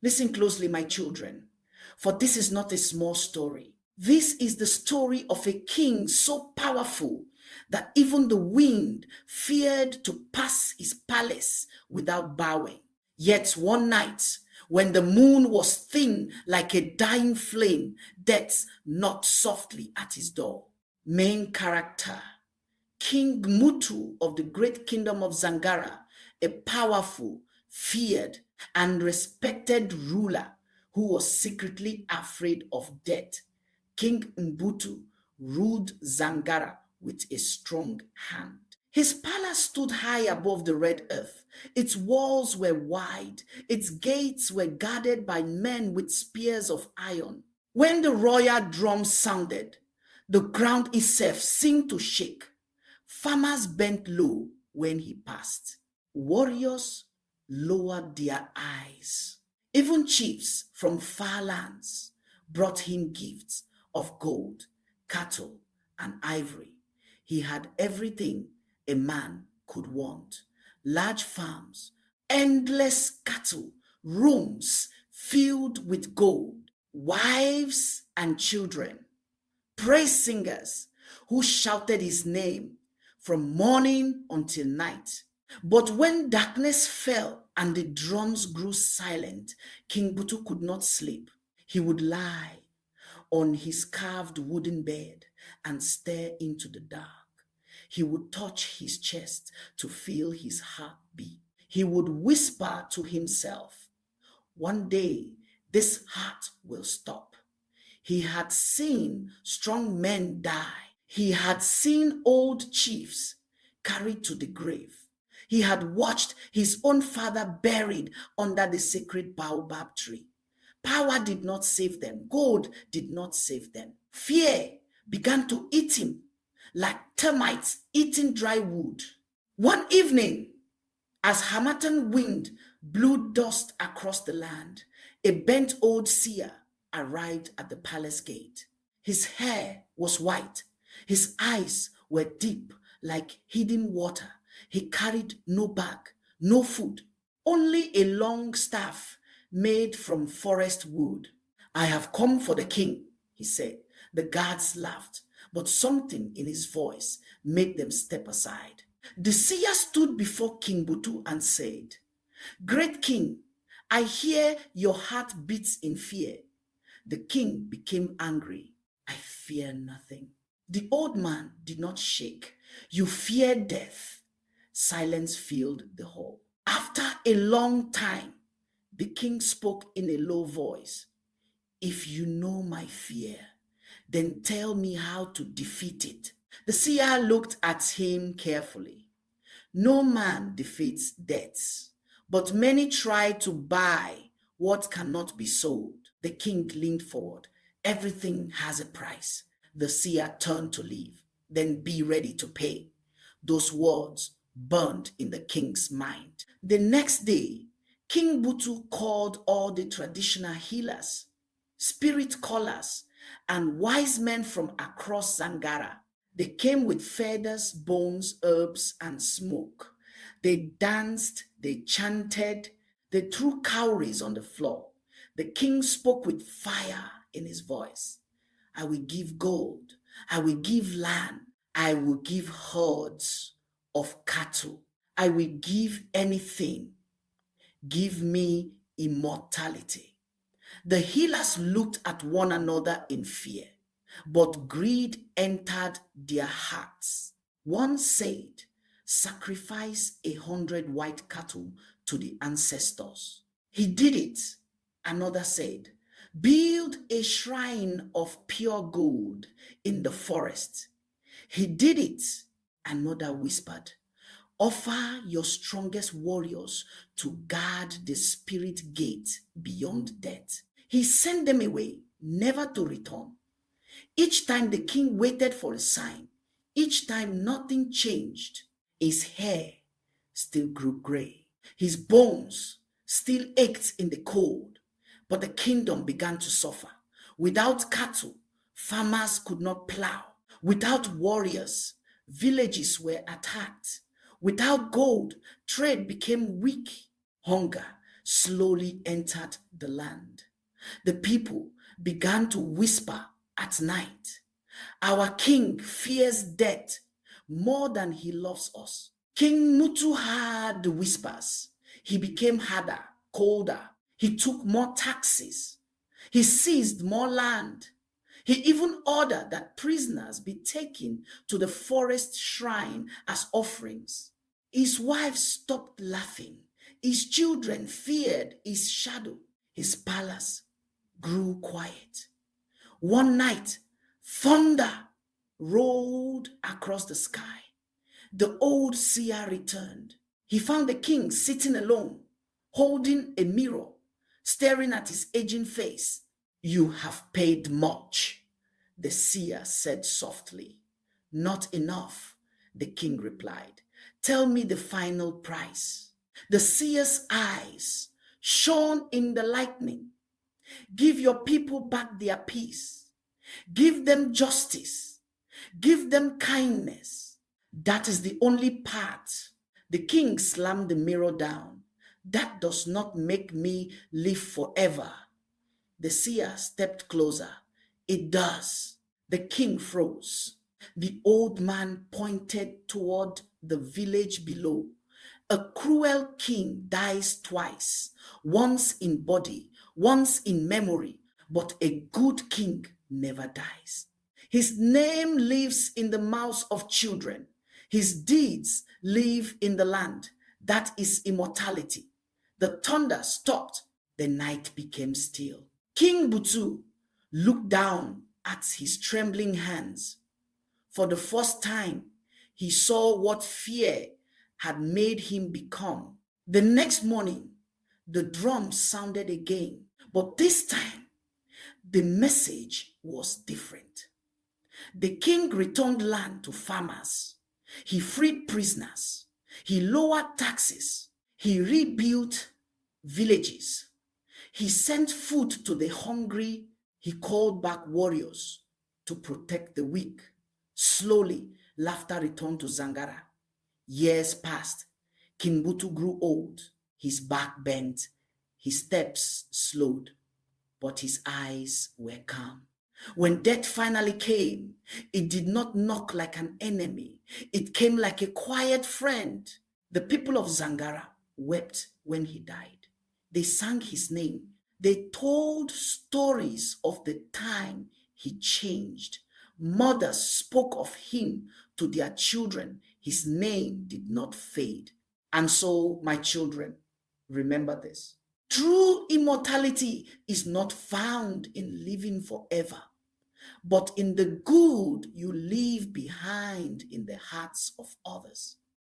Listen closely, my children, for this is not a small story. This is the story of a king so powerful that even the wind feared to pass his palace without bowing. Yet one night, when the moon was thin like a dying flame, death knocked softly at his door. Main character, King Mbutu of the Great Kingdom of Zangara, a powerful, feared, and respected ruler who was secretly afraid of death. King Mbutu ruled Zangara with a strong hand. His palace stood high above the red earth. Its walls were wide. Its gates were guarded by men with spears of iron. When the royal drum sounded, the ground itself seemed to shake. Farmers bent low when he passed. Warriors lowered their eyes. Even chiefs from far lands brought him gifts of gold, cattle, and ivory. He had everything a man could want: large farms, endless cattle, rooms filled with gold, wives and children, praise singers who shouted his name from morning until night. But when darkness fell and the drums grew silent, King Butu could not sleep. He would lie on his carved wooden bed and stare into the dark. He would touch his chest to feel his heart beat. He would whisper to himself, "One day this heart will stop." He had seen strong men die. He had seen old chiefs carried to the grave. He had watched his own father buried under the sacred baobab tree. Power did not save them. Gold did not save them. Fear began to eat him like termites eating dry wood. One evening, as Hamatan wind blew dust across the land, a bent old seer arrived at the palace gate. His hair was white. His eyes were deep like hidden water. He carried no bag, no food, only a long staff made from forest wood. "I have come for the king," he said. The guards laughed, but something in his voice made them step aside. The seer stood before King Butu and said, "Great king, I hear your heart beats in fear." The king became angry. "I fear nothing." The old man did not shake. "You fear death." Silence filled the hall. After a long time, the king spoke in a low voice. "If you know my fear, then tell me how to defeat it." The seer looked at him carefully. "No man defeats death, but many try to buy what cannot be sold." The king leaned forward. "Everything has a price." The seer turned to leave. "Then be ready to pay." Those words burned in the king's mind. The next day, King Butu called all the traditional healers, spirit callers, and wise men from across Zangara. They came with feathers, bones, herbs, and smoke. They danced, they chanted, they threw cowries on the floor. The king spoke with fire in his voice. "I will give gold, I will give land, I will give herds of cattle. I will give anything. Give me immortality." The healers looked at one another in fear, but greed entered their hearts. One said, "Sacrifice 100 white cattle to the ancestors." He did it. Another said, "Build a shrine of pure gold in the forest." He did it. Another whispered, "Offer your strongest warriors to guard the spirit gate beyond death." He sent them away, never to return. Each time the king waited for a sign. Each time nothing changed. His hair still grew gray. His bones still ached in the cold. But the kingdom began to suffer. Without cattle, farmers could not plow. Without warriors, villages were attacked. Without gold, trade became weak. Hunger slowly entered the land. The people began to whisper at night, "Our king fears death more than he loves us." King Mutu heard the whispers. He became harder, colder. He took more taxes. He seized more land. He even ordered that prisoners be taken to the forest shrine as offerings. His wife stopped laughing. His children feared his shadow. His palace grew quiet. One night, thunder rolled across the sky. The old seer returned. He found the king sitting alone, holding a mirror, staring at his aging face. "You have paid much," the seer said softly. "Not enough," the king replied. "Tell me the final price." The seer's eyes shone in the lightning. "Give your people back their peace. Give them justice. Give them kindness. That is the only part." The king slammed the mirror down. "That does not make me live forever." The seer stepped closer. "It does." The king froze. The old man pointed toward the village below. "A cruel king dies twice, once in body, once in memory, but a good king never dies. His name lives in the mouths of children. His deeds live in the land. That is immortality." The thunder stopped. The night became still. King Mbutu looked down at his trembling hands. For the first time, he saw what fear had made him become. The next morning, the drums sounded again, but this time, the message was different. The king returned land to farmers. He freed prisoners. He lowered taxes. He rebuilt villages. He sent food to the hungry. He called back warriors to protect the weak. Slowly, laughter returned to Zangara. Years passed. King Mbutu grew old. His back bent. His steps slowed, but his eyes were calm. When death finally came, it did not knock like an enemy. It came like a quiet friend. The people of Zangara wept when he died. They sang his name. They told stories of the time he changed. Mothers spoke of him to their children. His name did not fade. And so, my children, remember this. True immortality is not found in living forever, but in the good you leave behind in the hearts of others.